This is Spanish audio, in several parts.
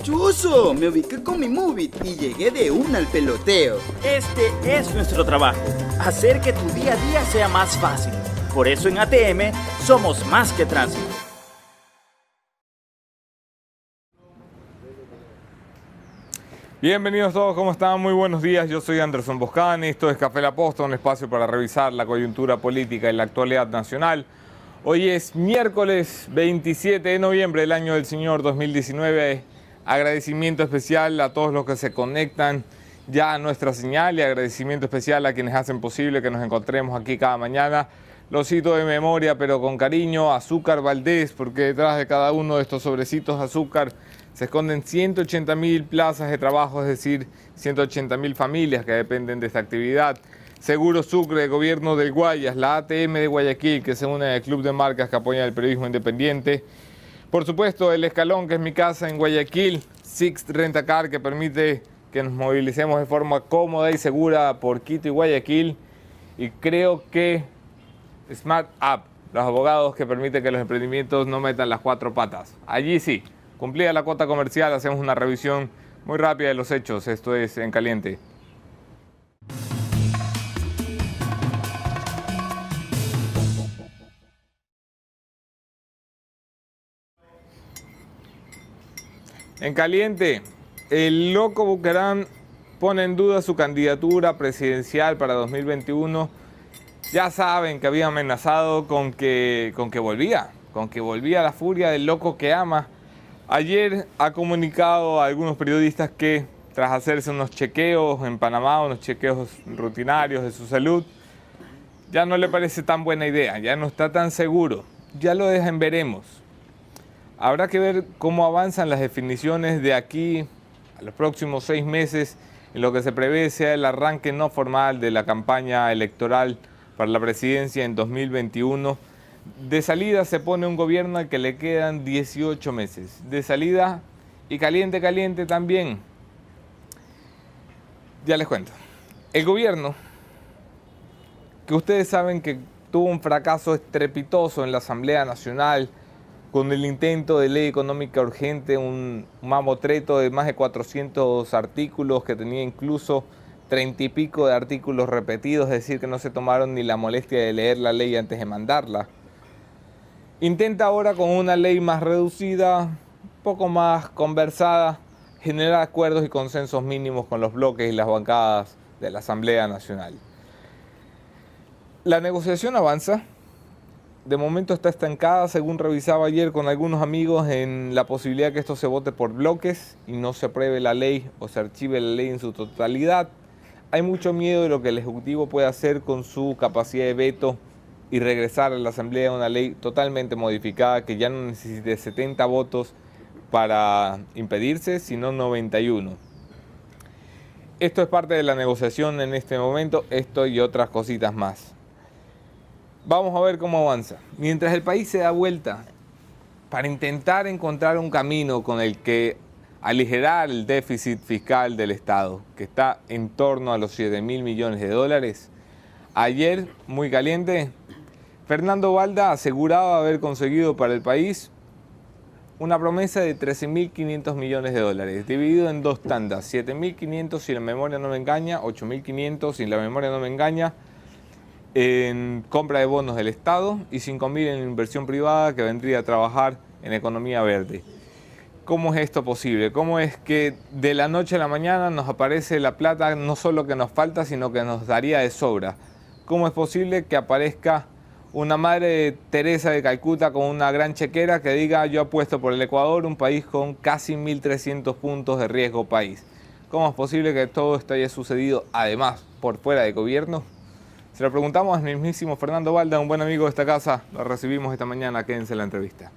Chuzo, me ubiqué con mi Moovit y llegué de una al peloteo. Este es nuestro trabajo, hacer que tu día a día sea más fácil. Por eso en ATM somos más que tránsito. Bienvenidos todos, ¿cómo están? Muy buenos días, yo soy Anderson Boscani, esto es Café La Posta, un espacio para revisar la coyuntura política y la actualidad nacional. Hoy es miércoles 27 de noviembre del año del Señor 2019. Agradecimiento especial a todos los que se conectan ya a nuestra señal y agradecimiento especial a quienes hacen posible que nos encontremos aquí cada mañana. Lo cito de memoria, pero con cariño, Azúcar Valdés, porque detrás de cada uno de estos sobrecitos de azúcar se esconden 180.000 plazas de trabajo, es decir, 180.000 familias que dependen de esta actividad. Seguro Sucre, Gobierno del Guayas, la ATM de Guayaquil, que se une al Club de Marcas que apoya el periodismo independiente. Por supuesto, El Escalón, que es mi casa en Guayaquil, Sixt Rentacar, que permite que nos movilicemos de forma cómoda y segura por Quito y Guayaquil. Y creo que Smart App, los abogados que permiten que los emprendimientos no metan las cuatro patas. Allí sí, cumplida la cuota comercial, hacemos una revisión muy rápida de los hechos. Esto es En Caliente. En Caliente, el loco Bucaram pone en duda su candidatura presidencial para 2021. Ya saben que había amenazado con que volvía la furia del loco que ama. Ayer ha comunicado a algunos periodistas que tras hacerse unos chequeos en Panamá, unos chequeos rutinarios de su salud, ya no le parece tan buena idea, ya no está tan seguro, ya lo deja en veremos. Habrá que ver cómo avanzan las definiciones de aquí a los próximos 6 meses en lo que se prevé sea el arranque no formal de la campaña electoral para la presidencia en 2021. De salida se pone un gobierno al que le quedan 18 meses. De salida y caliente, caliente también. Ya les cuento. El gobierno, que ustedes saben que tuvo un fracaso estrepitoso en la Asamblea Nacional, con el intento de ley económica urgente, un mamotreto de más de 400 artículos que tenía incluso 30 y pico de artículos repetidos, es decir, que no se tomaron ni la molestia de leer la ley antes de mandarla. Intenta ahora con una ley más reducida, un poco más conversada, generar acuerdos y consensos mínimos con los bloques y las bancadas de la Asamblea Nacional. La negociación avanza. De momento está estancada, según revisaba ayer con algunos amigos, en la posibilidad que esto se vote por bloques y no se apruebe la ley o se archive la ley en su totalidad. Hay mucho miedo de lo que el Ejecutivo puede hacer con su capacidad de veto y regresar a la Asamblea una ley totalmente modificada que ya no necesite 70 votos para impedirse, sino 91. Esto es parte de la negociación en este momento, esto y otras cositas más. Vamos a ver cómo avanza. Mientras el país se da vuelta para intentar encontrar un camino con el que aligerar el déficit fiscal del Estado, que está en torno a los 7.000 millones de dólares, ayer, muy caliente, Fernando Balda aseguraba haber conseguido para el país una promesa de 13.500 millones de dólares, dividido en 2 tandas, 7.500 si la memoria no me engaña, 8.500 si la memoria no me engaña, en compra de bonos del Estado y 5.000 en inversión privada que vendría a trabajar en economía verde. ¿Cómo es esto posible? ¿Cómo es que de la noche a la mañana nos aparece la plata no solo que nos falta, sino que nos daría de sobra? ¿Cómo es posible que aparezca una madre Teresa de Calcuta con una gran chequera que diga yo apuesto por el Ecuador, un país con casi 1.300 puntos de riesgo país? ¿Cómo es posible que todo esto haya sucedido además por fuera de gobierno? Se lo preguntamos al mismísimo Fernando Balda, un buen amigo de esta casa. Lo recibimos esta mañana, quédense en la entrevista.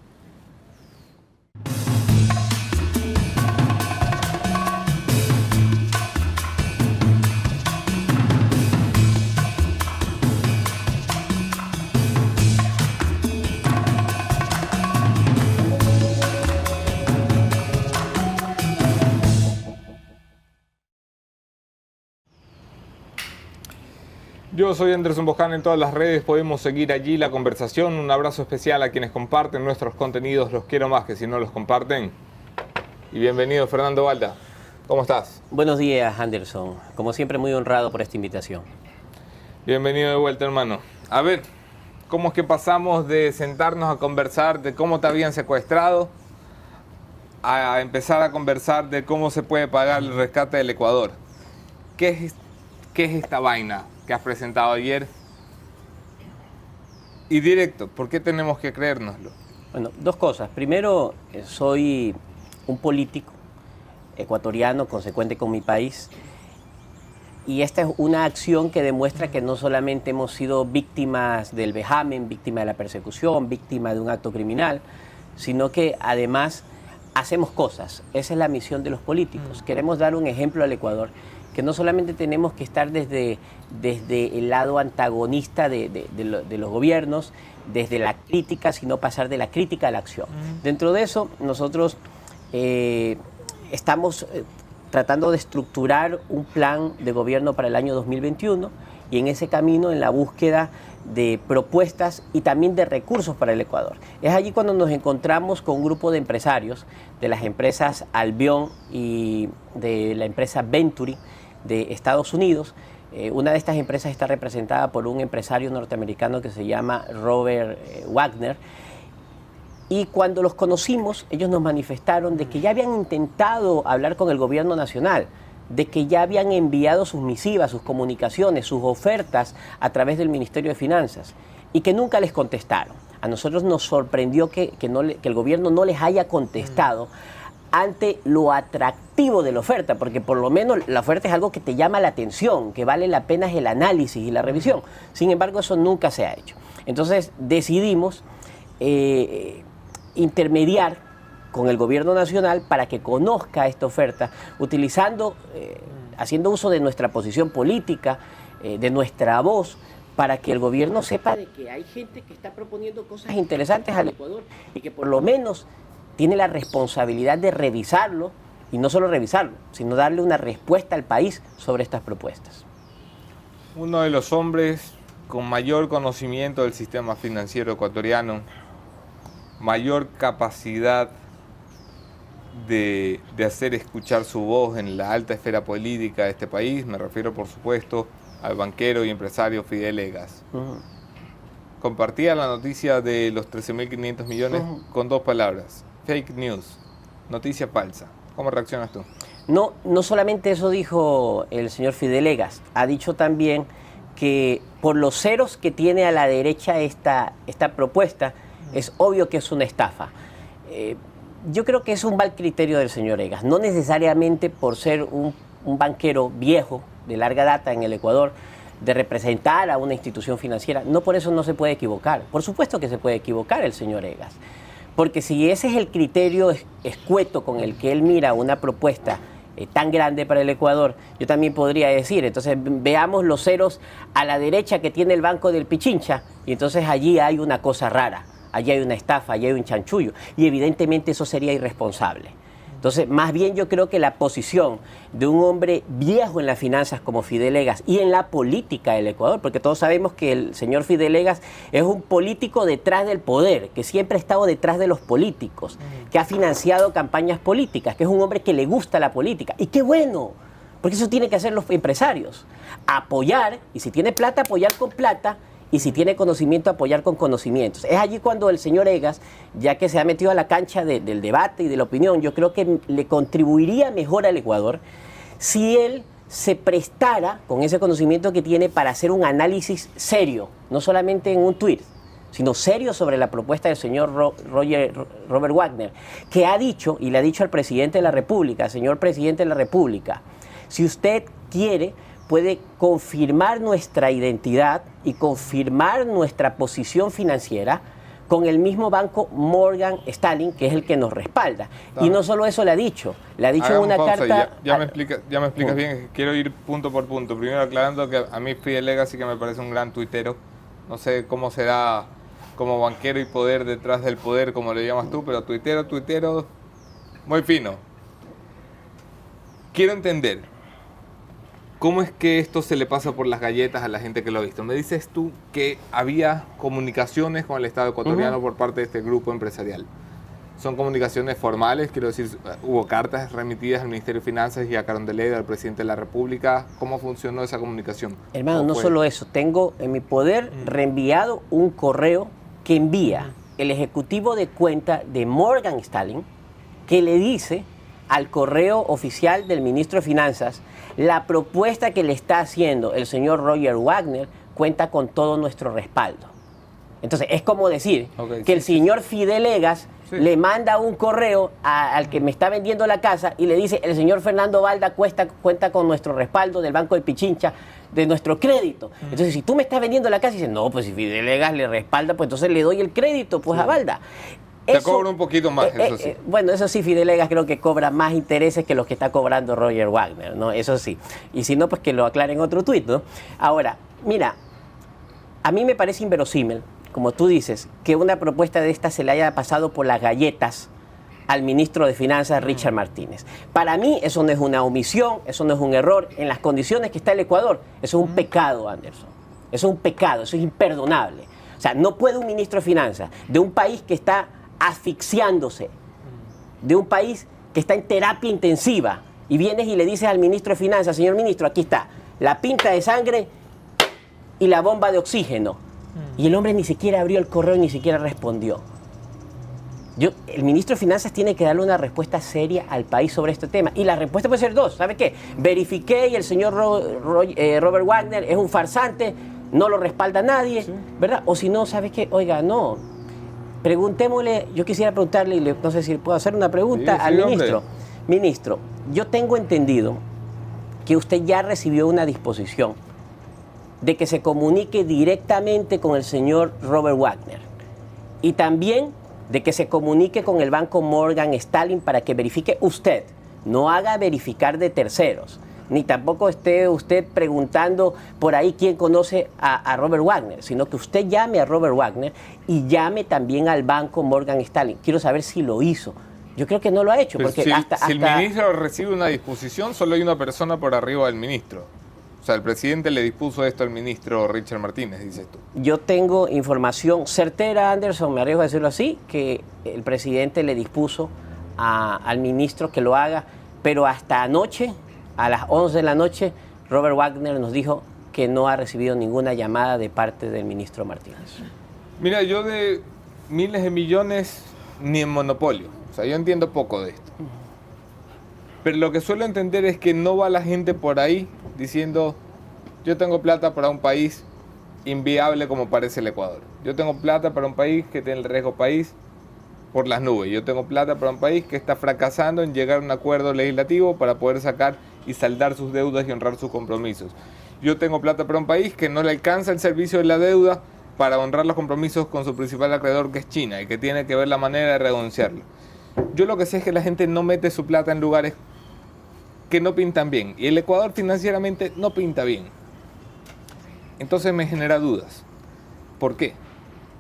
Yo soy Anderson Boscani en todas las redes, podemos seguir allí la conversación. Un abrazo especial a quienes comparten nuestros contenidos, los quiero más que si no los comparten. Y bienvenido, Fernando Balda. ¿Cómo estás? Buenos días, Anderson. Como siempre, muy honrado por esta invitación. Bienvenido de vuelta, hermano. A ver, ¿cómo es que pasamos de sentarnos a conversar de cómo te habían secuestrado a empezar a conversar de cómo se puede pagar el rescate del Ecuador? ¿Qué es esta vaina que has presentado ayer? Y directo, ¿por qué tenemos que creérnoslo? Bueno, dos cosas. Primero, soy un político ecuatoriano, consecuente con mi país. Y esta es una acción que demuestra que no solamente hemos sido víctimas del vejamen, víctimas de la persecución, víctimas de un acto criminal, sino que además hacemos cosas. Esa es la misión de los políticos. Queremos dar un ejemplo al Ecuador, que no solamente tenemos que estar desde el lado antagonista de los gobiernos, desde la crítica, sino pasar de la crítica a la acción. Dentro de eso, nosotros estamos tratando de estructurar un plan de gobierno para el año 2021 y en ese camino, en la búsqueda de propuestas y también de recursos para el Ecuador. Es allí cuando nos encontramos con un grupo de empresarios de las empresas Albion y de la empresa Venturi de Estados Unidos. Una de estas empresas está representada por un empresario norteamericano que se llama Robert Wagner. Y cuando los conocimos, ellos nos manifestaron de que ya habían intentado hablar con el gobierno nacional, de que ya habían enviado sus misivas, sus comunicaciones, sus ofertas a través del Ministerio de Finanzas y que nunca les contestaron. A nosotros nos sorprendió que el gobierno no les haya contestado ante lo atractivo de la oferta, porque por lo menos la oferta es algo que te llama la atención, que vale la pena el análisis y la revisión. Sin embargo, eso nunca se ha hecho. Entonces decidimos intermediar con el gobierno nacional para que conozca esta oferta, haciendo uso de nuestra posición política, de nuestra voz, para que el gobierno sepa de que hay gente que está proponiendo cosas interesantes al Ecuador y que por lo menos tiene la responsabilidad de revisarlo, y no solo revisarlo, sino darle una respuesta al país sobre estas propuestas. Uno de los hombres con mayor conocimiento del sistema financiero ecuatoriano, mayor capacidad de hacer escuchar su voz en la alta esfera política de este país, me refiero por supuesto al banquero y empresario Fidel Egas. Compartía la noticia de los 13.500 millones con dos palabras: fake news, noticia falsa. ¿Cómo reaccionas tú? No solamente eso dijo el señor Fidel Egas, ha dicho también que por los ceros que tiene a la derecha esta propuesta, es obvio que es una estafa. Yo creo que es un mal criterio del señor Egas, no necesariamente por ser un banquero viejo, de larga data en el Ecuador, de representar a una institución financiera, no por eso no se puede equivocar. Por supuesto que se puede equivocar el señor Egas, porque si ese es el criterio escueto con el que él mira una propuesta tan grande para el Ecuador, yo también podría decir, entonces veamos los ceros a la derecha que tiene el Banco del Pichincha, y entonces allí hay una cosa rara. Allí hay una estafa, allí hay un chanchullo, y evidentemente eso sería irresponsable. Entonces, más bien yo creo que la posición de un hombre viejo en las finanzas como Fidel Egas y en la política del Ecuador, porque todos sabemos que el señor Fidel Egas es un político detrás del poder, que siempre ha estado detrás de los políticos, que ha financiado campañas políticas, que es un hombre que le gusta la política. Y qué bueno, porque eso tienen que hacer los empresarios, apoyar, y si tiene plata, apoyar con plata, y si tiene conocimiento, apoyar con conocimientos. Es allí cuando el señor Egas, ya que se ha metido a la cancha del debate y de la opinión, yo creo que le contribuiría mejor al Ecuador si él se prestara con ese conocimiento que tiene para hacer un análisis serio, no solamente en un tuit, sino serio sobre la propuesta del señor Robert Wagner, que ha dicho, y le ha dicho al presidente de la República: señor presidente de la República, si usted quiere, puede confirmar nuestra identidad y confirmar nuestra posición financiera con el mismo banco Morgan Stanley, que es el que nos respalda. Y no solo eso le ha dicho en una carta... Ya me explicas bien, quiero ir punto por punto. Primero aclarando que a mí Fidel Egas sí que me parece un gran tuitero. No sé cómo será como banquero y poder detrás del poder, como le llamas tú, pero tuitero, muy fino. Quiero entender, ¿cómo es que esto se le pasa por las galletas a la gente que lo ha visto? Me dices tú que había comunicaciones con el Estado ecuatoriano por parte de este grupo empresarial. son comunicaciones formales, quiero decir, hubo cartas remitidas al Ministerio de Finanzas y a Carondelet, al presidente de la República. ¿Cómo funcionó esa comunicación? Hermano, no solo eso, tengo en mi poder reenviado un correo que envía el ejecutivo de cuenta de Morgan Stanley, que le dice al correo oficial del ministro de Finanzas: la propuesta que le está haciendo el señor Roger Wagner cuenta con todo nuestro respaldo. Entonces, es como decir que el señor Fidelegas le manda un correo al que me está vendiendo la casa y le dice: el señor Fernando Balda cuenta con nuestro respaldo del Banco de Pichincha, de nuestro crédito. Entonces, si tú me estás vendiendo la casa y dices: no, pues si Fidelegas le respalda, pues entonces le doy el crédito pues a Balda. Te cobra un poquito más, eso sí. Bueno, eso sí, Fidelegas creo que cobra más intereses que los que está cobrando Roger Wagner, ¿no? Eso sí. Y si no, pues que lo aclare en otro tuit, ¿no? Ahora, mira, a mí me parece inverosímil, como tú dices, que una propuesta de esta se le haya pasado por las galletas al ministro de Finanzas, Richard Martínez. Para mí eso no es una omisión, eso no es un error. En las condiciones que está el Ecuador, eso es un pecado, Anderson. Eso es un pecado, eso es imperdonable. O sea, no puede un ministro de Finanzas de un país que está asfixiándose, de un país que está en terapia intensiva, y vienes y le dices al ministro de Finanzas: señor ministro, aquí está la pinta de sangre y la bomba de oxígeno. Y el hombre ni siquiera abrió el correo, ni siquiera respondió. El ministro de Finanzas tiene que darle una respuesta seria al país sobre este tema. Y la respuesta puede ser dos. ¿Sabe qué? Verifiqué y el señor Robert Wagner es un farsante, no lo respalda nadie, ¿verdad? O si no, ¿sabe qué? Oiga, no. Preguntémosle, yo quisiera preguntarle, y no sé si puedo hacer una pregunta al ministro. Hombre. Ministro, yo tengo entendido que usted ya recibió una disposición de que se comunique directamente con el señor Robert Wagner, y también de que se comunique con el banco Morgan Stanley para que verifique usted, no haga verificar de terceros, ni tampoco esté usted preguntando por ahí quién conoce a Robert Wagner, sino que usted llame a Robert Wagner y llame también al banco Morgan Stanley. Quiero saber si lo hizo. Yo creo que no lo ha hecho. Porque si el ministro recibe una disposición, solo hay una persona por arriba del ministro. O sea, el presidente le dispuso esto al ministro Richard Martínez, dices tú. Yo tengo información certera, Anderson, me arriesgo a decirlo así, que el presidente le dispuso al ministro que lo haga, pero hasta anoche, a las 11 de la noche, Robert Wagner nos dijo que no ha recibido ninguna llamada de parte del ministro Martínez. Mira, yo de miles de millones ni en monopolio. O sea, yo entiendo poco de esto. Pero lo que suelo entender es que no va la gente por ahí diciendo: yo tengo plata para un país inviable como parece el Ecuador. Yo tengo plata para un país que tiene el riesgo país por las nubes. Yo tengo plata para un país que está fracasando en llegar a un acuerdo legislativo para poder sacar y saldar sus deudas y honrar sus compromisos. Yo tengo plata para un país que no le alcanza el servicio de la deuda para honrar los compromisos con su principal acreedor, que es China, y que tiene que ver la manera de renunciarlo. Yo lo que sé es que la gente no mete su plata en lugares que no pintan bien, y el Ecuador financieramente no pinta bien. Entonces me genera dudas. ¿Por qué?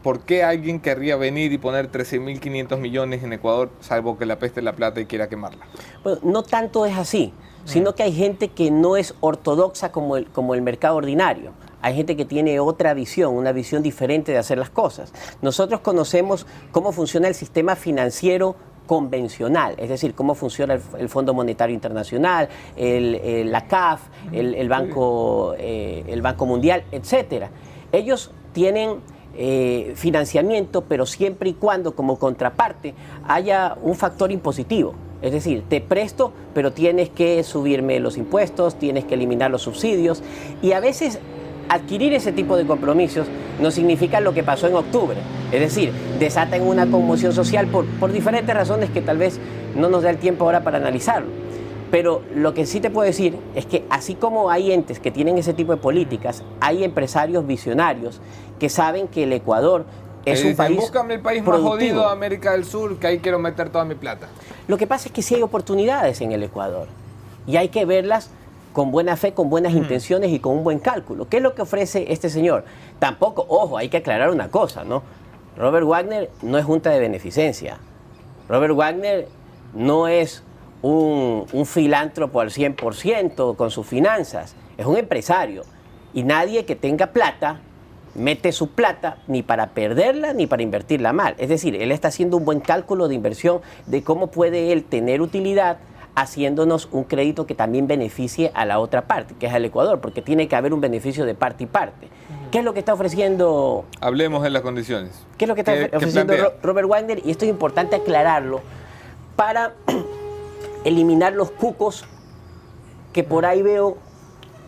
¿Por qué alguien querría venir y poner 13.500 millones en Ecuador, salvo que le apeste la plata y quiera quemarla? Bueno, no tanto es así, sino que hay gente que no es ortodoxa como el mercado ordinario. Hay gente que tiene otra visión, una visión diferente de hacer las cosas. Nosotros conocemos cómo funciona el sistema financiero convencional, es decir, cómo funciona el Fondo Monetario Internacional, la CAF, el Banco Mundial, etcétera. Ellos tienen financiamiento, pero siempre y cuando como contraparte haya un factor impositivo. Es decir, te presto, pero tienes que subirme los impuestos, tienes que eliminar los subsidios, y a veces adquirir ese tipo de compromisos no significa lo que pasó en octubre. Es decir, desatan una conmoción social por diferentes razones que tal vez no nos da el tiempo ahora para analizarlo. Pero lo que sí te puedo decir es que así como hay entes que tienen ese tipo de políticas, hay empresarios visionarios que saben que el Ecuador es un país búscame el país productivo, más jodido de América del Sur, que ahí quiero meter toda mi plata. Lo que pasa es que sí hay oportunidades en el Ecuador y hay que verlas con buena fe, con buenas intenciones y con un buen cálculo. ¿Qué es lo que ofrece este señor? Tampoco, ojo, hay que aclarar una cosa, ¿no? Robert Wagner no es junta de beneficencia. Robert Wagner no es un filántropo al 100% con sus finanzas. Es un empresario. Y nadie que tenga plata mete su plata ni para perderla ni para invertirla mal. Es decir, él está haciendo un buen cálculo de inversión de cómo puede él tener utilidad haciéndonos un crédito que también beneficie a la otra parte, que es al Ecuador, porque tiene que haber un beneficio de parte y parte. ¿Qué es lo que está ofreciendo? Hablemos de las condiciones. ¿Qué es lo que está ofreciendo Robert Wagner? Y esto es importante aclararlo para eliminar los cucos que por ahí veo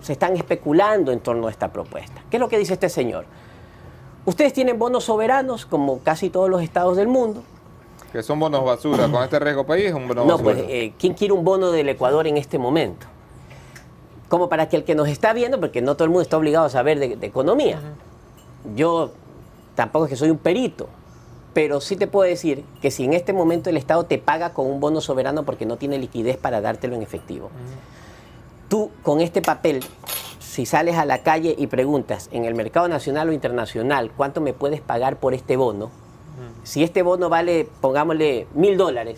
se están especulando en torno a esta propuesta. ¿Qué es lo que dice este señor? Ustedes tienen bonos soberanos, como casi todos los estados del mundo. Que son bonos basura. Con este riesgo país es un bono basura. No, pues, ¿quién quiere un bono del Ecuador en este momento? Como para que el que nos está viendo, porque no todo el mundo está obligado a saber de economía. Yo tampoco es que soy un perito, pero sí te puedo decir que si en este momento el Estado te paga con un bono soberano porque no tiene liquidez para dártelo en efectivo, tú con este papel, si sales a la calle y preguntas en el mercado nacional o internacional cuánto me puedes pagar por este bono, si este bono vale, pongámosle $1.000,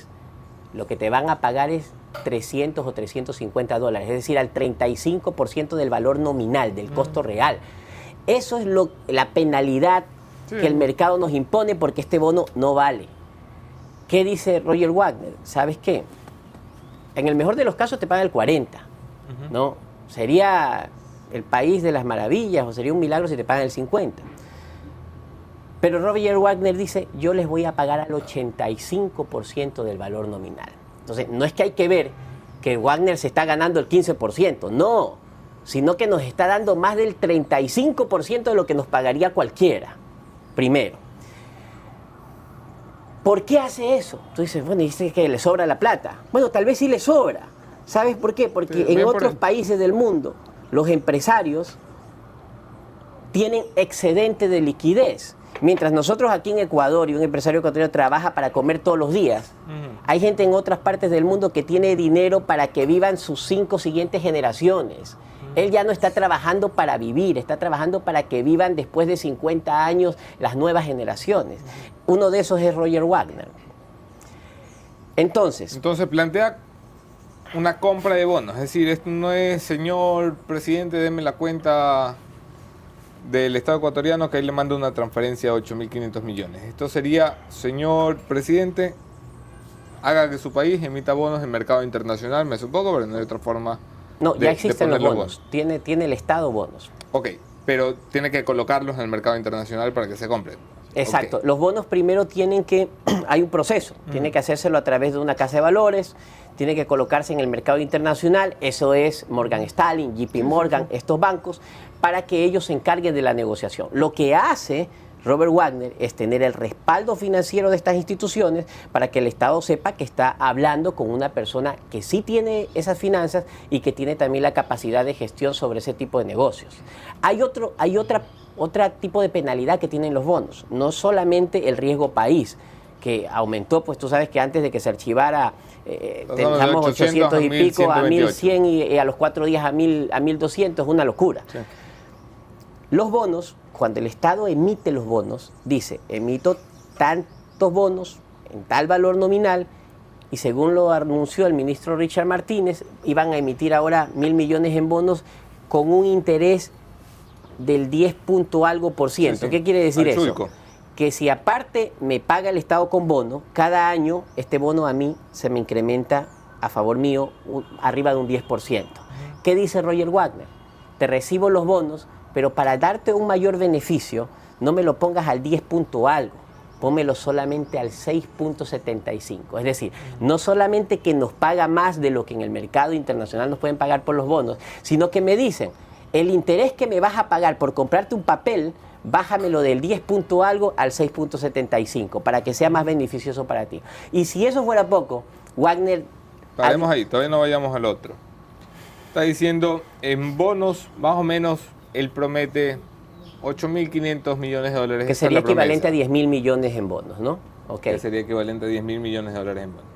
lo que te van a pagar es 300 o 350 dólares, es decir, al 35% del valor nominal, del costo real. Eso es la penalidad que el mercado nos impone porque este bono no vale. ¿Qué dice Roger Wagner? ¿Sabes qué? En el mejor de los casos te paga el 40, ¿no? Sería el país de las maravillas o sería un milagro si te pagan el 50. Pero Roger Wagner dice, yo les voy a pagar al 85% del valor nominal. Entonces, no es que hay que ver que Wagner se está ganando el 15%, no, sino que nos está dando más del 35% de lo que nos pagaría cualquiera, primero. ¿Por qué hace eso? Tú dices, bueno, dice que le sobra la plata. Bueno, tal vez sí le sobra. ¿Sabes por qué? Porque en otros países del mundo, los empresarios tienen excedente de liquidez. Mientras nosotros aquí en Ecuador y un empresario ecuatoriano trabaja para comer todos los días, hay gente en otras partes del mundo que tiene dinero para que vivan sus 5 siguientes generaciones. Él ya no está trabajando para vivir, está trabajando para que vivan después de 50 años las nuevas generaciones. Uno de esos es Roger Wagner. Entonces plantea una compra de bonos, es decir, esto no es, señor presidente, deme la cuenta del Estado ecuatoriano que ahí le manda una transferencia de 8.500 millones. Esto sería, señor presidente, haga que su país emita bonos en mercado internacional, me supongo, pero no hay otra forma. No, ya existen los bonos. Tiene el Estado bonos. Ok, pero tiene que colocarlos en el mercado internacional para que se compren. Exacto. Okay. Los bonos primero tienen que, hay un proceso, tiene que hacérselo a través de una casa de valores, tiene que colocarse en el mercado internacional, eso es Morgan Stanley, JP Morgan, estos bancos, para que ellos se encarguen de la negociación. Lo que hace Robert Wagner es tener el respaldo financiero de estas instituciones para que el Estado sepa que está hablando con una persona que sí tiene esas finanzas y que tiene también la capacidad de gestión sobre ese tipo de negocios. Hay otro tipo de penalidad que tienen los bonos, no solamente el riesgo país, que aumentó, pues tú sabes que antes de que se archivara, teníamos 800 y pico, a 1100 y a los 4 días a 1200, es una locura. Sí. Los bonos, cuando el Estado emite los bonos, dice, emito tantos bonos en tal valor nominal y según lo anunció el ministro Richard Martínez, iban a emitir ahora 1.000 millones en bonos con un interés del 10 punto algo %. Sí, sí. ¿Qué quiere decir eso? Chuico. Que si aparte me paga el Estado con bono, cada año este bono a mí se me incrementa a favor mío arriba de un 10%. ¿Qué dice Roger Wagner? Te recibo los bonos, pero para darte un mayor beneficio, no me lo pongas al 10 punto algo, pónmelo solamente al 6.75. Es decir, no solamente que nos paga más de lo que en el mercado internacional nos pueden pagar por los bonos, sino que me dicen, el interés que me vas a pagar por comprarte un papel, bájamelo del 10 punto algo al 6.75 para que sea más beneficioso para ti. Y si eso fuera poco, Wagner... Paremos ahí, todavía no vayamos al otro. Está diciendo, en bonos, más o menos, él promete 8.500 millones de dólares. Que sería equivalente a 10.000 millones en bonos, ¿no? Okay. Que sería equivalente a 10.000 millones de dólares en bonos.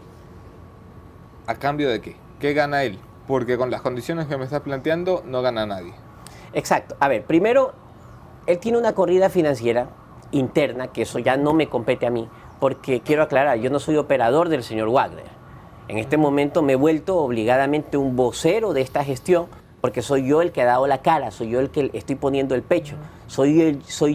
¿A cambio de qué? ¿Qué gana él? Porque con las condiciones que me estás planteando, no gana nadie. Exacto. A ver, primero, él tiene una corrida financiera interna, que eso ya no me compete a mí, porque quiero aclarar, yo no soy operador del señor Wagner. En este momento me he vuelto obligadamente un vocero de esta gestión porque soy yo el que ha dado la cara, soy yo el que estoy poniendo el pecho, soy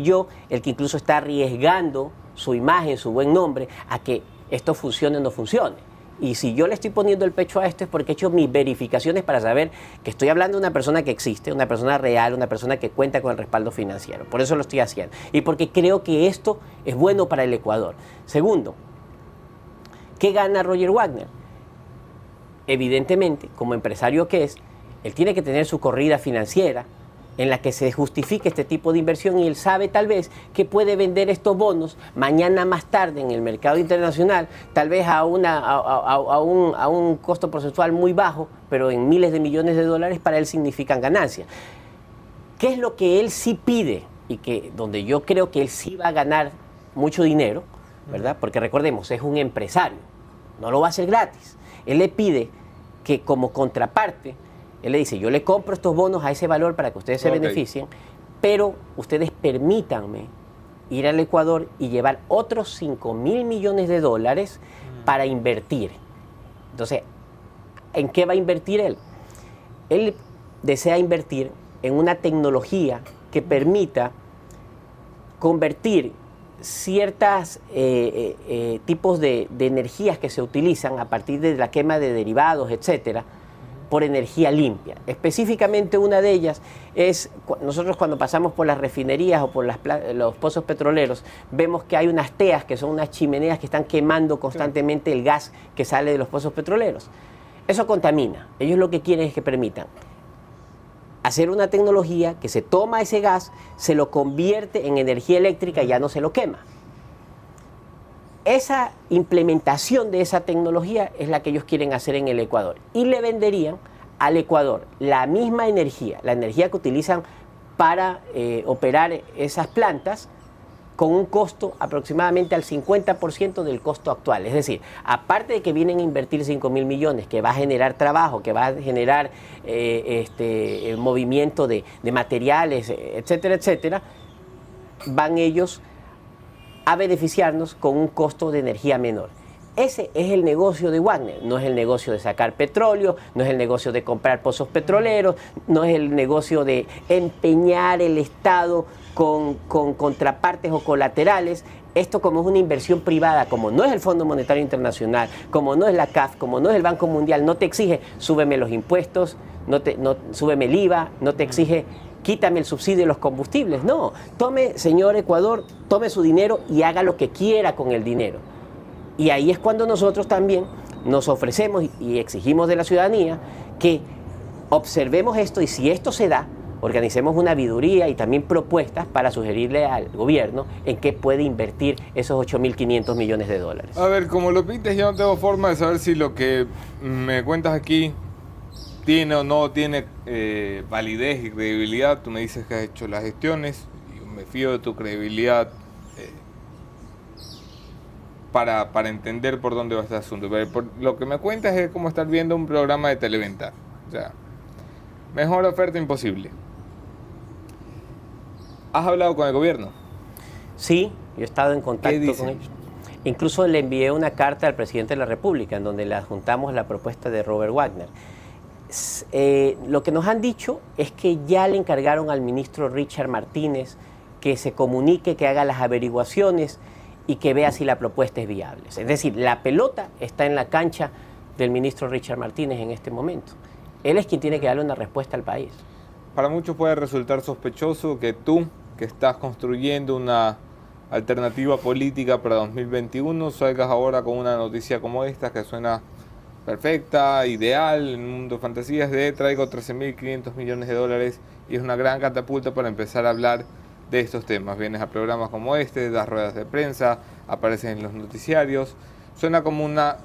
yo el que incluso está arriesgando su imagen, su buen nombre, a que esto funcione o no funcione. Y si yo le estoy poniendo el pecho a esto es porque he hecho mis verificaciones para saber que estoy hablando de una persona que existe, una persona real, una persona que cuenta con el respaldo financiero. Por eso lo estoy haciendo. Y porque creo que esto es bueno para el Ecuador. Segundo, ¿qué gana Roger Wagner? Evidentemente, como empresario que es, él tiene que tener su corrida financiera en la que se justifique este tipo de inversión y él sabe tal vez que puede vender estos bonos mañana más tarde en el mercado internacional, tal vez a un costo porcentual muy bajo, pero en miles de millones de dólares para él significan ganancias. ¿Qué es lo que él sí pide y que donde yo creo que él sí va a ganar mucho dinero, ¿verdad? Porque recordemos, es un empresario, no lo va a hacer gratis. Él le pide que como contraparte, él le dice, yo le compro estos bonos a ese valor para que ustedes se beneficien, pero ustedes permítanme ir al Ecuador y llevar otros 5.000 millones de dólares para invertir. Entonces, ¿en qué va a invertir él? Él desea invertir en una tecnología que permita convertir ciertos tipos de energías que se utilizan a partir de la quema de derivados, etcétera, por energía limpia. Específicamente una de ellas es, nosotros cuando pasamos por las refinerías o por los pozos petroleros, vemos que hay unas teas, que son unas chimeneas que están quemando constantemente el gas que sale de los pozos petroleros. Eso contamina. Ellos lo que quieren es que permitan hacer una tecnología que se toma ese gas, se lo convierte en energía eléctrica y ya no se lo quema. Esa implementación de esa tecnología es la que ellos quieren hacer en el Ecuador y le venderían al Ecuador la misma energía, la energía que utilizan para operar esas plantas, con un costo aproximadamente al 50% del costo actual. Es decir, aparte de que vienen a invertir 5.000 millones, que va a generar trabajo, que va a generar el movimiento de materiales, etcétera, etcétera, van ellos a beneficiarnos con un costo de energía menor. Ese es el negocio de Wagner, no es el negocio de sacar petróleo, no es el negocio de comprar pozos petroleros, no es el negocio de empeñar el Estado con contrapartes o colaterales. Esto, como es una inversión privada, como no es el Fondo Monetario Internacional, como no es la CAF, como no es el Banco Mundial, no te exige súbeme los impuestos, súbeme el IVA, no te exige quítame el subsidio de los combustibles. No, tome, señor Ecuador, tome su dinero y haga lo que quiera con el dinero. Y ahí es cuando nosotros también nos ofrecemos y exigimos de la ciudadanía que observemos esto y si esto se da, organicemos una auditoría y también propuestas para sugerirle al gobierno en qué puede invertir esos 8.500 millones de dólares. A ver, como lo pintes, yo no tengo forma de saber si lo que me cuentas aquí tiene o no tiene validez y credibilidad. Tú me dices que has hecho las gestiones y me fío de tu credibilidad para entender por dónde va este asunto. Pero por lo que me cuentas es como estar viendo un programa de televenta. O sea, mejor oferta imposible. ¿Has hablado con el gobierno? Sí, yo he estado en contacto con ellos. Incluso le envié una carta al presidente de la República en donde le adjuntamos la propuesta de Robert Wagner. Lo que nos han dicho es que ya le encargaron al ministro Richard Martínez que se comunique, que haga las averiguaciones y que vea si la propuesta es viable. Es decir, la pelota está en la cancha del ministro Richard Martínez en este momento. Él es quien tiene que darle una respuesta al país. Para muchos puede resultar sospechoso que tú, que estás construyendo una alternativa política para 2021, salgas ahora con una noticia como esta que suena perfecta, ideal, en un mundo de fantasías, de traigo 13.500 millones de dólares y es una gran catapulta para empezar a hablar de estos temas. Vienes a programas como este, das ruedas de prensa, apareces en los noticiarios. Suena como una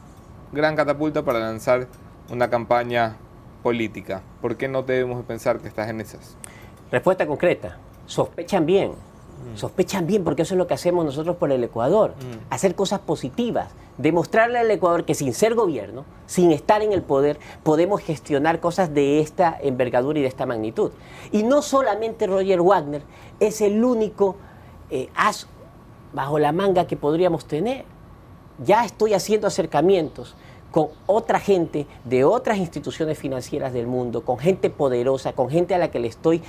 gran catapulta para lanzar una campaña política. ¿Por qué no debemos pensar que estás en esas? Respuesta concreta. Sospechan bien. Sospechan bien porque eso es lo que hacemos nosotros por el Ecuador. Hacer cosas positivas. Demostrarle al Ecuador que sin ser gobierno, sin estar en el poder, podemos gestionar cosas de esta envergadura y de esta magnitud. Y no solamente Roger Wagner es el único as bajo la manga que podríamos tener. Ya estoy haciendo acercamientos con otra gente de otras instituciones financieras del mundo, con gente poderosa, con gente a la que le estoy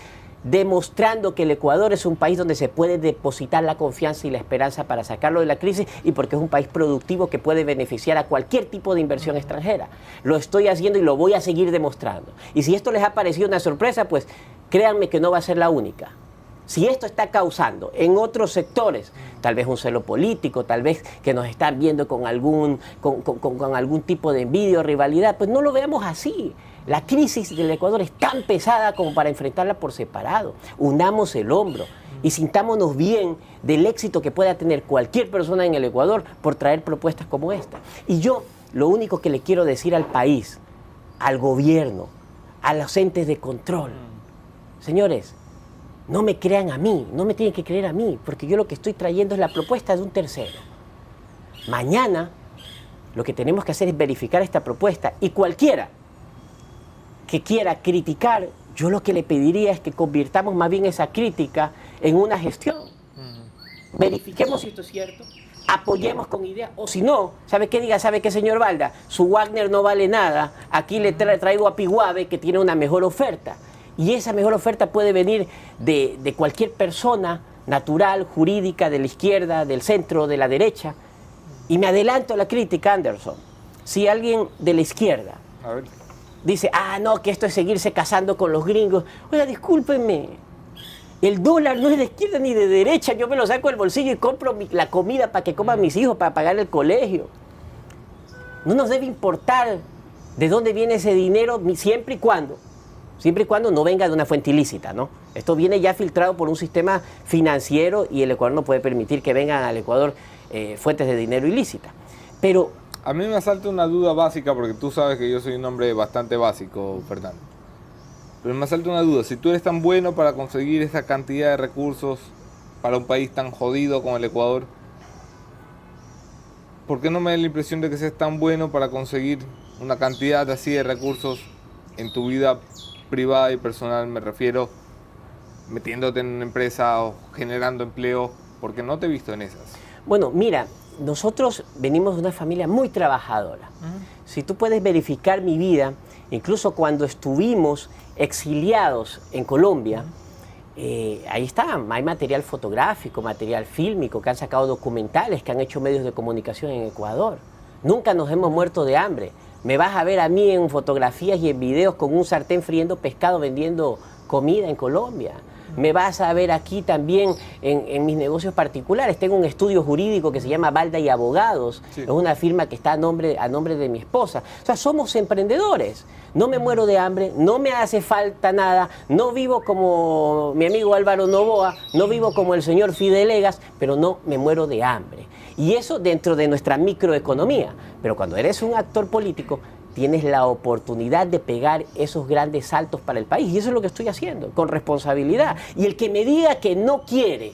demostrando que el Ecuador es un país donde se puede depositar la confianza y la esperanza para sacarlo de la crisis y porque es un país productivo que puede beneficiar a cualquier tipo de inversión extranjera. Lo estoy haciendo y lo voy a seguir demostrando. Y si esto les ha parecido una sorpresa, pues créanme que no va a ser la única. Si esto está causando en otros sectores, tal vez un celo político, tal vez que nos están viendo con algún tipo de envidia o rivalidad, pues no lo veamos así. La crisis del Ecuador es tan pesada como para enfrentarla por separado. Unamos el hombro y sintámonos bien del éxito que pueda tener cualquier persona en el Ecuador por traer propuestas como esta. Y yo lo único que le quiero decir al país, al gobierno, a los entes de control, señores, no me crean a mí, no me tienen que creer a mí, porque yo lo que estoy trayendo es la propuesta de un tercero. Mañana lo que tenemos que hacer es verificar esta propuesta y cualquiera que quiera criticar, yo lo que le pediría es que convirtamos más bien esa crítica en una gestión. Verifiquemos si esto es cierto, apoyemos con ideas, o si no, ¿sabe qué diga? ¿Sabe qué, señor Balda? Su Wagner no vale nada, aquí le traigo a Piguave que tiene una mejor oferta. Y esa mejor oferta puede venir de cualquier persona natural, jurídica, de la izquierda, del centro, de la derecha. Y me adelanto a la crítica, Anderson. Si alguien de la izquierda dice, no, que esto es seguirse casando con los gringos. Oiga, discúlpenme, el dólar no es de izquierda ni de derecha. Yo me lo saco del bolsillo y compro la comida para que coman mis hijos, para pagar el colegio. No nos debe importar de dónde viene ese dinero siempre y cuando no venga de una fuente ilícita, ¿no? Esto viene ya filtrado por un sistema financiero y el Ecuador no puede permitir que vengan al Ecuador fuentes de dinero ilícita. Pero a mí me asalta una duda básica, porque tú sabes que yo soy un hombre bastante básico, Fernando. Pero me asalta una duda, si tú eres tan bueno para conseguir esa cantidad de recursos para un país tan jodido como el Ecuador, ¿por qué no me da la impresión de que seas tan bueno para conseguir una cantidad así de recursos en tu vida privada y personal? Me refiero, metiéndote en una empresa o generando empleo, porque no te he visto en esas. Bueno, mira, nosotros venimos de una familia muy trabajadora. Si tú puedes verificar mi vida, incluso cuando estuvimos exiliados en Colombia, ahí está, hay material fotográfico, material fílmico, que han sacado documentales, que han hecho medios de comunicación en Ecuador. Nunca nos hemos muerto de hambre. Me vas a ver a mí en fotografías y en videos con un sartén friendo pescado vendiendo comida en Colombia. Me vas a ver aquí también en mis negocios particulares. Tengo un estudio jurídico que se llama Balda y Abogados. Sí. Es una firma que está a nombre de mi esposa. O sea, somos emprendedores. No me muero de hambre, no me hace falta nada, no vivo como mi amigo Álvaro Novoa, no vivo como el señor Fidelegas, pero no me muero de hambre. Y eso dentro de nuestra microeconomía. Pero cuando eres un actor político, tienes la oportunidad de pegar esos grandes saltos para el país. Y eso es lo que estoy haciendo, con responsabilidad. Y el que me diga que no quiere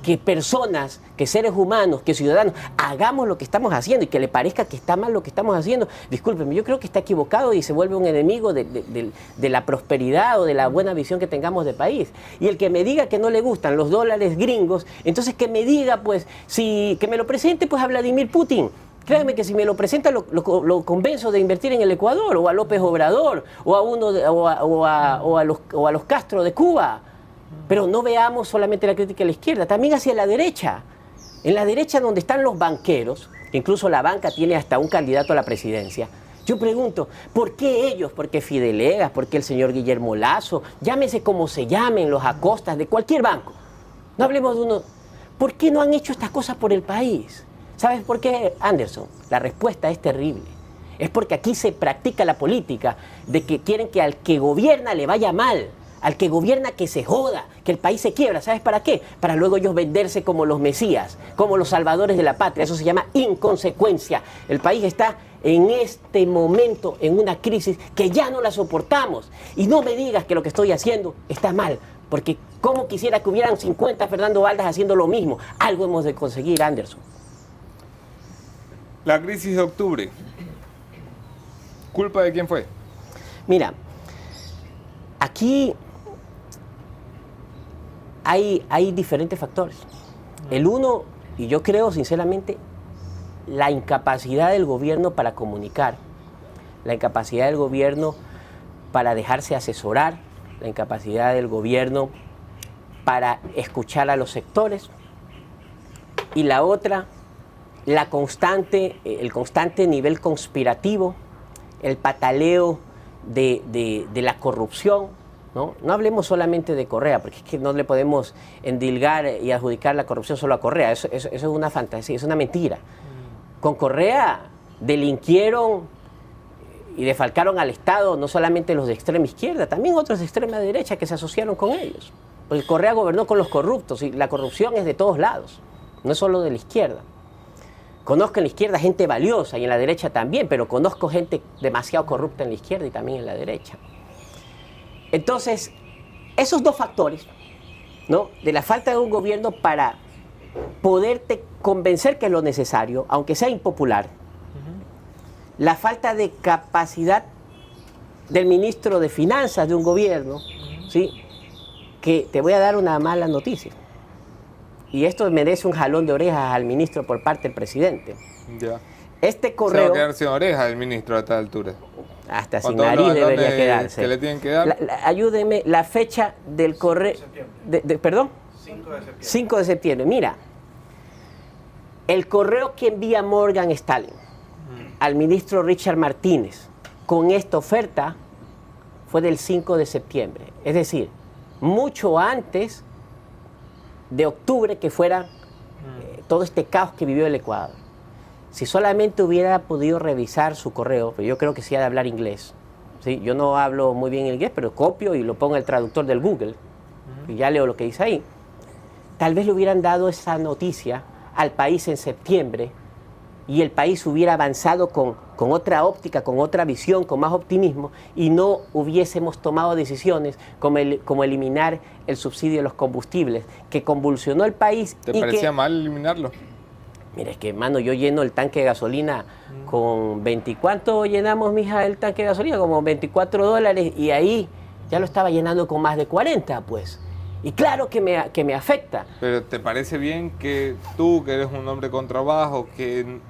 que personas, que seres humanos, que ciudadanos, hagamos lo que estamos haciendo y que le parezca que está mal lo que estamos haciendo, discúlpeme, yo creo que está equivocado y se vuelve un enemigo de la prosperidad o de la buena visión que tengamos de país. Y el que me diga que no le gustan los dólares gringos, entonces que me diga, pues, que me lo presente pues a Vladimir Putin. Créanme que si me lo presenta lo convenzo de invertir en el Ecuador, o a López Obrador, o a los Castro de Cuba. Pero no veamos solamente la crítica a la izquierda, también hacia la derecha. En la derecha donde están los banqueros, incluso la banca tiene hasta un candidato a la presidencia. Yo pregunto, ¿por qué ellos? ¿Por qué Fidelegas? ¿Por qué el señor Guillermo Lasso? Llámese como se llamen, los Acostas, de cualquier banco. No hablemos de uno. ¿Por qué no han hecho estas cosas por el país? ¿Sabes por qué, Anderson? La respuesta es terrible. Es porque aquí se practica la política de que quieren que al que gobierna le vaya mal, al que gobierna que se joda, que el país se quiebra. ¿Sabes para qué? Para luego ellos venderse como los mesías, como los salvadores de la patria. Eso se llama inconsecuencia. El país está en este momento en una crisis que ya no la soportamos. Y no me digas que lo que estoy haciendo está mal, porque como quisiera que hubieran 50 Fernando Baldas haciendo lo mismo. Algo hemos de conseguir, Anderson. La crisis de octubre, ¿culpa de quién fue? Mira, aquí hay diferentes factores. El uno, y yo creo sinceramente la incapacidad del gobierno para comunicar, la incapacidad del gobierno para dejarse asesorar, la incapacidad del gobierno para escuchar a los sectores, y la otra, el constante nivel conspirativo, el pataleo de la corrupción, ¿no? No hablemos solamente de Correa, porque es que no le podemos endilgar y adjudicar la corrupción solo a Correa, eso es una fantasía, es una mentira. Con Correa delinquieron y defalcaron al Estado no solamente los de extrema izquierda, también otros de extrema derecha que se asociaron con ellos. Porque Correa gobernó con los corruptos y la corrupción es de todos lados, no es solo de la izquierda. Conozco en la izquierda gente valiosa y en la derecha también, pero conozco gente demasiado corrupta en la izquierda y también en la derecha. Entonces, esos dos factores, ¿no? De la falta de un gobierno para poderte convencer que es lo necesario, aunque sea impopular, la falta de capacidad del ministro de Finanzas de un gobierno, ¿sí? Que te voy a dar una mala noticia. Y esto merece un jalón de orejas al ministro por parte del presidente. Ya. Este correo... Se va a quedar sin orejas el ministro a esta altura. Hasta sin nariz debería quedarse. ¿Qué le tienen que dar? Ayúdeme, la fecha del correo... ¿Perdón? 5 de septiembre. 5 de septiembre. Mira, el correo que envía Morgan Stanley al ministro Richard Martínez con esta oferta fue del 5 de septiembre. Es decir, mucho antes de octubre que fuera todo este caos que vivió el Ecuador. Si solamente hubiera podido revisar su correo, pero yo creo que sí ha de hablar inglés, ¿sí? Yo no hablo muy bien inglés, pero copio y lo pongo en el traductor del Google, y ya leo lo que dice ahí. Tal vez le hubieran dado esa noticia al país en septiembre y el país hubiera avanzado con otra óptica, con otra visión, con más optimismo, y no hubiésemos tomado decisiones como eliminar el subsidio de los combustibles, que convulsionó el país. ¿Te parecía mal eliminarlo? Mira, es que, mano, yo lleno el tanque de gasolina con ¿cuánto llenamos, mija, el tanque de gasolina? Como $24, y ahí ya lo estaba llenando con más de 40, pues. Y claro que me afecta. Pero ¿te parece bien que tú, que eres un hombre con trabajo, que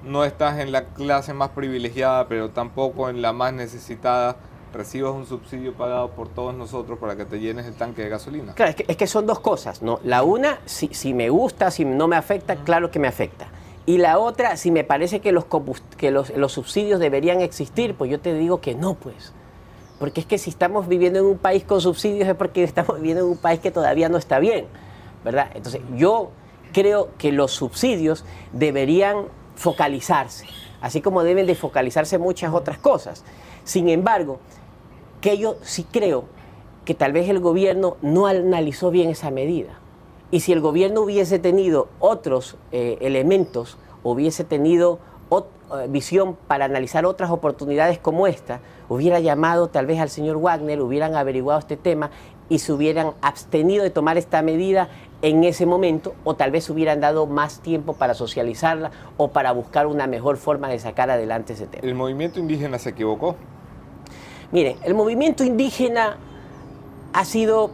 no estás en la clase más privilegiada, pero tampoco en la más necesitada, recibas un subsidio pagado por todos nosotros para que te llenes el tanque de gasolina? Claro, es que son dos cosas, ¿no? La una, si me gusta, si no me afecta, claro que me afecta. Y la otra, si me parece que los subsidios deberían existir, pues yo te digo que no, pues. Porque es que si estamos viviendo en un país con subsidios es porque estamos viviendo en un país que todavía no está bien, ¿verdad? Entonces, yo creo que los subsidios deberían focalizarse, así como deben de focalizarse muchas otras cosas. Sin embargo, que yo sí creo que tal vez el gobierno no analizó bien esa medida. Y si el gobierno hubiese tenido otros elementos, hubiese tenido visión para analizar otras oportunidades como esta, hubiera llamado tal vez al señor Wagner, hubieran averiguado este tema y se hubieran abstenido de tomar esta medida en ese momento, o tal vez hubieran dado más tiempo para socializarla o para buscar una mejor forma de sacar adelante ese tema. ¿El movimiento indígena se equivocó? Miren, el movimiento indígena ha sido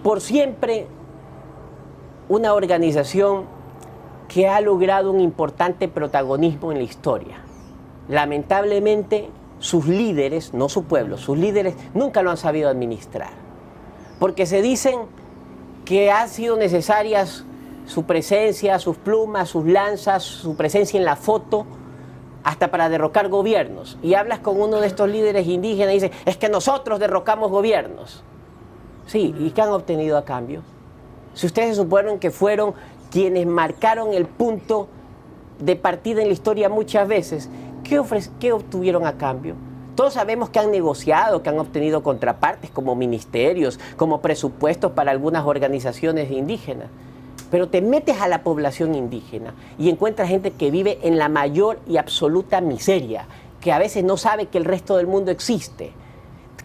por siempre una organización que ha logrado un importante protagonismo en la historia. Lamentablemente, sus líderes, no su pueblo, sus líderes nunca lo han sabido administrar. Porque se dicen que han sido necesarias su presencia, sus plumas, sus lanzas, su presencia en la foto, hasta para derrocar gobiernos. Y hablas con uno de estos líderes indígenas y dice, es que nosotros derrocamos gobiernos. Sí, ¿y qué han obtenido a cambio? Si ustedes suponen que fueron quienes marcaron el punto de partida en la historia muchas veces, ¿qué obtuvieron a cambio? Todos sabemos que han negociado, que han obtenido contrapartes como ministerios, como presupuestos para algunas organizaciones indígenas. Pero te metes a la población indígena y encuentras gente que vive en la mayor y absoluta miseria, que a veces no sabe que el resto del mundo existe.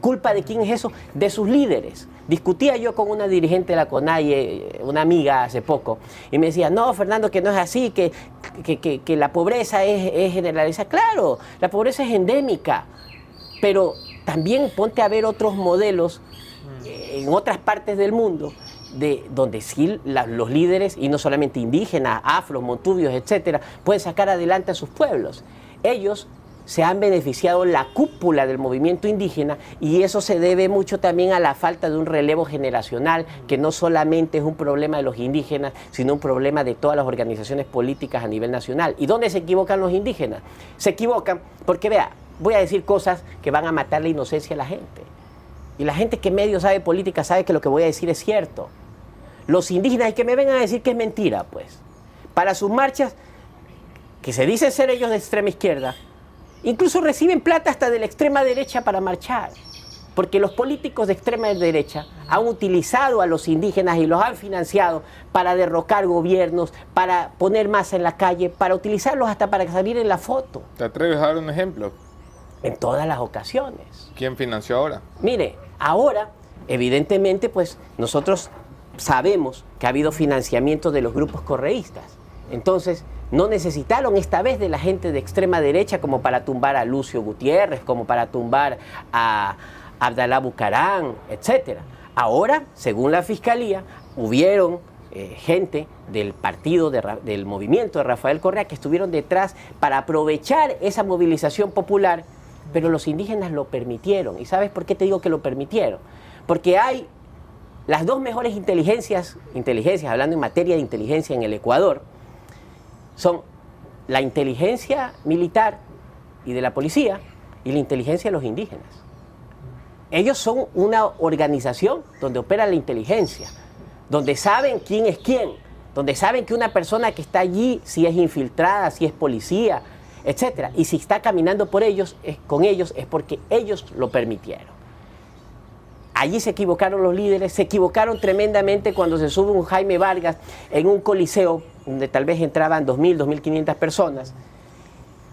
¿Culpa de quién es eso? De sus líderes. Discutía yo con una dirigente de la CONAIE, una amiga hace poco, y me decía, no, Fernando, que no es así, que la pobreza es generalizada. Claro, la pobreza es endémica, pero también ponte a ver otros modelos en otras partes del mundo donde sí los líderes, y no solamente indígenas, afros, montubios, etcétera, pueden sacar adelante a sus pueblos. Ellos se han beneficiado la cúpula del movimiento indígena, y eso se debe mucho también a la falta de un relevo generacional, que no solamente es un problema de los indígenas, sino un problema de todas las organizaciones políticas a nivel nacional. ¿Y dónde se equivocan los indígenas? Se equivocan porque, vea, voy a decir cosas que van a matar la inocencia de la gente. Y la gente que medio sabe política sabe que lo que voy a decir es cierto. Los indígenas, y que me vengan a decir que es mentira, pues. Para sus marchas, que se dicen ser ellos de extrema izquierda, incluso reciben plata hasta de la extrema derecha para marchar. Porque los políticos de extrema derecha han utilizado a los indígenas y los han financiado para derrocar gobiernos, para poner masa en la calle, para utilizarlos hasta para salir en la foto. ¿Te atreves a dar un ejemplo? En todas las ocasiones. ¿Quién financió ahora? Mire, ahora, evidentemente, pues nosotros sabemos que ha habido financiamiento de los grupos correístas. Entonces, no necesitaron esta vez de la gente de extrema derecha como para tumbar a Lucio Gutiérrez, como para tumbar a Abdalá Bucarán, etc. Ahora, según la Fiscalía, hubieron gente del partido, del movimiento de Rafael Correa, que estuvieron detrás para aprovechar esa movilización popular, pero los indígenas lo permitieron. ¿Y sabes por qué te digo que lo permitieron? Porque hay las dos mejores inteligencias, hablando en materia de inteligencia en el Ecuador, son la inteligencia militar y de la policía y la inteligencia de los indígenas. Ellos son una organización donde opera la inteligencia, donde saben quién es quién, donde saben que una persona que está allí, si es infiltrada, si es policía, etc. Y si está caminando con ellos es porque ellos lo permitieron. Allí se equivocaron los líderes, se equivocaron tremendamente cuando se sube un Jaime Vargas en un coliseo donde tal vez entraban 2.000, 2.500 personas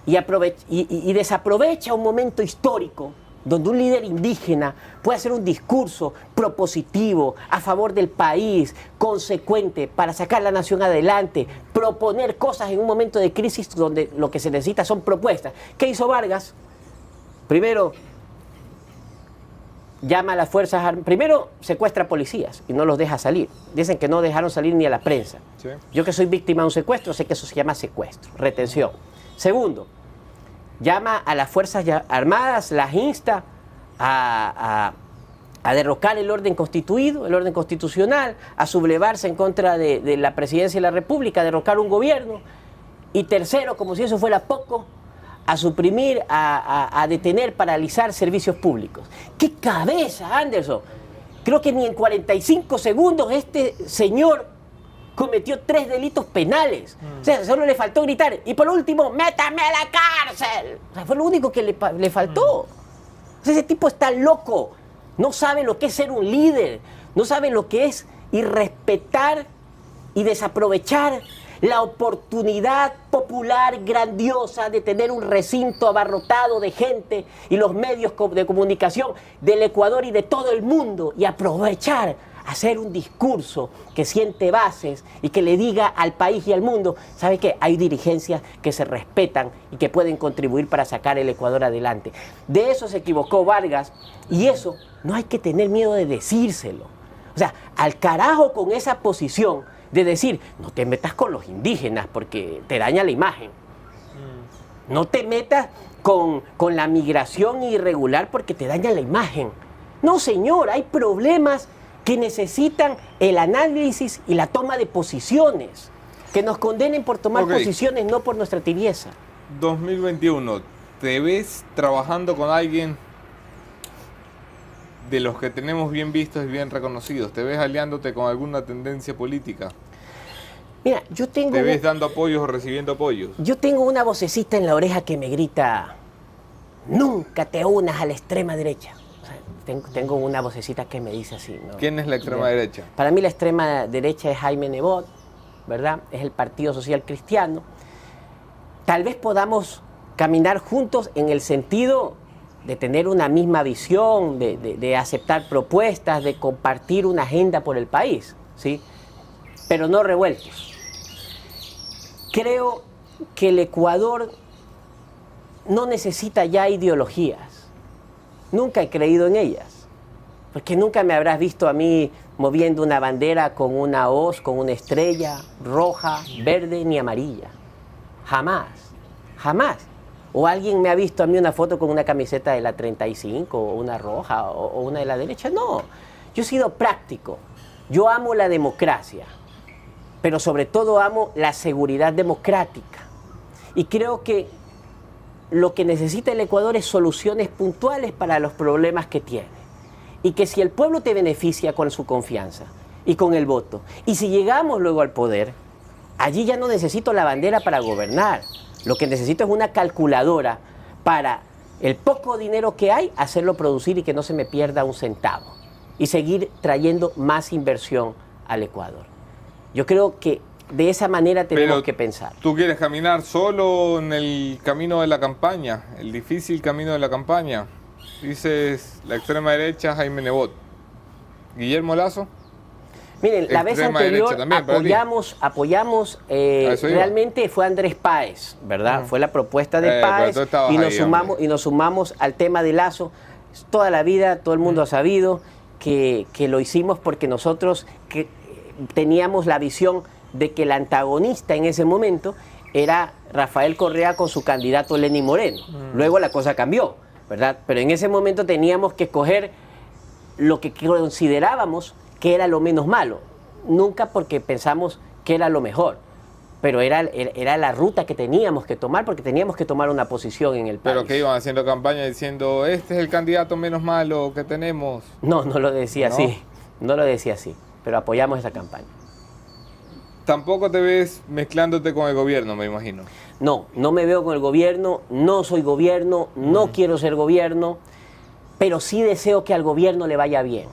y desaprovecha un momento histórico donde un líder indígena puede hacer un discurso propositivo a favor del país, consecuente, para sacar la nación adelante, proponer cosas en un momento de crisis donde lo que se necesita son propuestas. ¿Qué hizo Vargas? Primero, llama a las fuerzas armadas. Primero, secuestra policías y no los deja salir. Dicen que no dejaron salir ni a la prensa. Sí. Yo, que soy víctima de un secuestro, sé que eso se llama secuestro, retención. Segundo, llama a las fuerzas armadas, las insta a derrocar el orden constituido, el orden constitucional, a sublevarse en contra de la presidencia de la República, a derrocar un gobierno. Y tercero, como si eso fuera poco, a suprimir, a detener, paralizar servicios públicos. ¡Qué cabeza, Anderson! Creo que ni en 45 segundos este señor cometió 3 delitos penales. O sea, solo le faltó gritar, y por último, ¡métame a la cárcel! O sea, fue lo único que le faltó. O sea, ese tipo está loco. No sabe lo que es ser un líder. No sabe lo que es irrespetar y desaprovechar la oportunidad popular grandiosa de tener un recinto abarrotado de gente y los medios de comunicación del Ecuador y de todo el mundo, y aprovechar, hacer un discurso que siente bases y que le diga al país y al mundo, ¿sabe qué? Hay dirigencias que se respetan y que pueden contribuir para sacar el Ecuador adelante. De eso se equivocó Vargas, y eso no hay que tener miedo de decírselo. O sea, al carajo con esa posición de decir, no te metas con los indígenas porque te daña la imagen. No te metas con la migración irregular porque te daña la imagen. No, señor, hay problemas que necesitan el análisis y la toma de posiciones, que nos condenen por tomar posiciones, no por nuestra tibieza. 2021, ¿te ves trabajando con alguien de los que tenemos bien vistos y bien reconocidos? ¿Te ves aliándote con alguna tendencia política? Mira, yo tengo... ¿Te ves dando apoyos o recibiendo apoyos? Yo tengo una vocecita en la oreja que me grita, nunca te unas a la extrema derecha. O sea, tengo una vocecita que me dice así, ¿no? ¿Quién es la extrema derecha? Para mí la extrema derecha es Jaime Nebot, ¿verdad? Es el Partido Social Cristiano. Tal vez podamos caminar juntos en el sentido de tener una misma visión, de aceptar propuestas, de compartir una agenda por el país, ¿sí? Pero no revueltos. Creo que el Ecuador no necesita ya ideologías. Nunca he creído en ellas, porque nunca me habrás visto a mí moviendo una bandera con una hoz, con una estrella roja, verde ni amarilla. Jamás, jamás. O alguien me ha visto a mí una foto con una camiseta de la 35, o una roja, o una de la derecha. No, yo he sido práctico. Yo amo la democracia, pero sobre todo amo la seguridad democrática. Y creo que lo que necesita el Ecuador es soluciones puntuales para los problemas que tiene. Y que si el pueblo te beneficia con su confianza y con el voto, y si llegamos luego al poder, allí ya no necesito la bandera para gobernar. Lo que necesito es una calculadora para el poco dinero que hay, hacerlo producir y que no se me pierda un centavo. Y seguir trayendo más inversión al Ecuador. Yo creo que de esa manera tenemos que pensar. ¿Tú quieres caminar solo en el camino de la campaña, el difícil camino de la campaña? Dices la extrema derecha, Jaime Nebot. ¿Guillermo Lazo? Miren, la vez anterior apoyamos realmente fue Andrés Páez, ¿verdad? Fue la propuesta de Páez y nos sumamos al tema de Lazo. Toda la vida, todo el mundo ha sabido que lo hicimos porque nosotros teníamos la visión de que el antagonista en ese momento era Rafael Correa con su candidato Lenín Moreno. Luego la cosa cambió, ¿verdad? Pero en ese momento teníamos que escoger lo que considerábamos que era lo menos malo, nunca porque pensamos que era lo mejor, pero era la ruta que teníamos que tomar, porque teníamos que tomar una posición en el país. ¿Pero que iban haciendo campaña diciendo, este es el candidato menos malo que tenemos? No, no lo decía así, no lo decía así, pero apoyamos esa campaña. Tampoco te ves mezclándote con el gobierno, me imagino. No, no me veo con el gobierno, no soy gobierno, no quiero ser gobierno, pero sí deseo que al gobierno le vaya bien.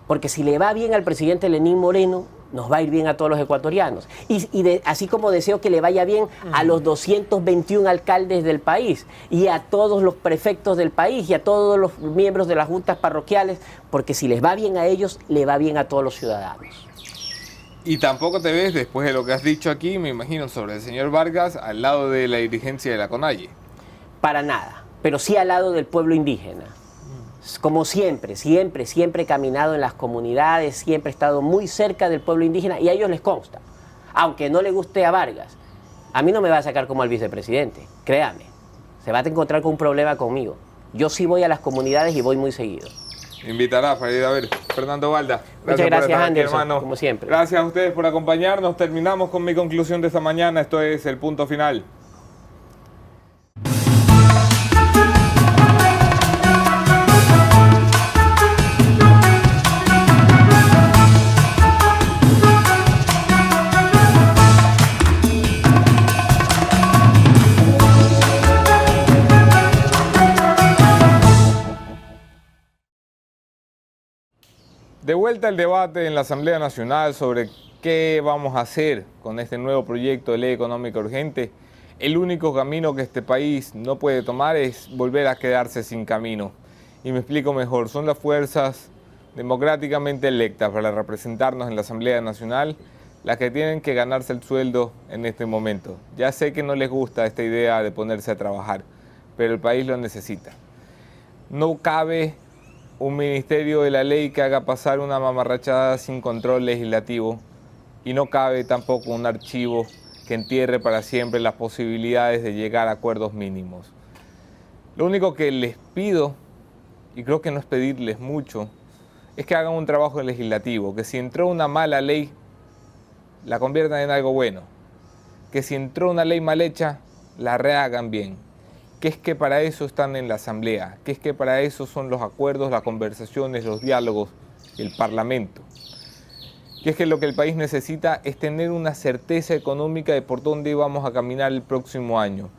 Porque si le va bien al presidente Lenín Moreno, nos va a ir bien a todos los ecuatorianos. Así como deseo que le vaya bien a los 221 alcaldes del país y a todos los prefectos del país y a todos los miembros de las juntas parroquiales, porque si les va bien a ellos, le va bien a todos los ciudadanos. Y tampoco te ves, después de lo que has dicho aquí, me imagino, sobre el señor Vargas, al lado de la dirigencia de la CONAIE. Para nada, pero sí al lado del pueblo indígena. Como siempre he caminado en las comunidades, siempre he estado muy cerca del pueblo indígena y a ellos les consta. Aunque no le guste a Vargas, a mí no me va a sacar como al vicepresidente, créame. Se va a encontrar con un problema conmigo. Yo sí voy a las comunidades y voy muy seguido. Invitará para ir a ver. Fernando Balda. Muchas gracias, Anderson, hermano. Como siempre. Gracias a ustedes por acompañarnos. Terminamos con mi conclusión de esta mañana. Esto es El Punto Final. De vuelta al debate en la Asamblea Nacional sobre qué vamos a hacer con este nuevo proyecto de ley económica urgente. El único camino que este país no puede tomar es volver a quedarse sin camino. Y me explico mejor, son las fuerzas democráticamente electas para representarnos en la Asamblea Nacional las que tienen que ganarse el sueldo en este momento. Ya sé que no les gusta esta idea de ponerse a trabajar, pero el país lo necesita. No cabe un ministerio de la ley que haga pasar una mamarrachada sin control legislativo y no cabe tampoco un archivo que entierre para siempre las posibilidades de llegar a acuerdos mínimos. Lo único que les pido, y creo que no es pedirles mucho, es que hagan un trabajo legislativo, que si entró una mala ley, la conviertan en algo bueno, que si entró una ley mal hecha, la rehagan bien. Que es que para eso están en la Asamblea, que es que para eso son los acuerdos, las conversaciones, los diálogos, el Parlamento. Que es que lo que el país necesita es tener una certeza económica de por dónde vamos a caminar el próximo año.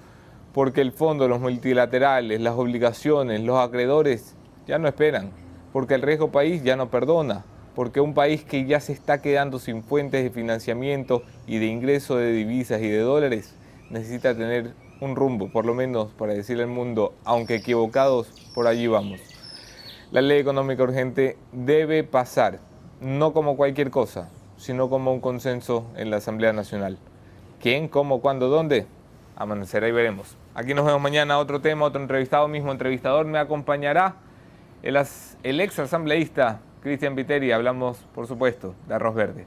Porque el fondo, los multilaterales, las obligaciones, los acreedores ya no esperan. Porque el riesgo país ya no perdona. Porque un país que ya se está quedando sin fuentes de financiamiento y de ingreso de divisas y de dólares necesita tener un rumbo, por lo menos para decirle al mundo, aunque equivocados, por allí vamos. La ley económica urgente debe pasar, no como cualquier cosa, sino como un consenso en la Asamblea Nacional. ¿Quién, cómo, cuándo, dónde? Amanecerá y veremos. Aquí nos vemos mañana, otro tema, otro entrevistado, mismo entrevistador. Me acompañará el ex asambleísta Cristian Viteri, hablamos, por supuesto, de arroz verde.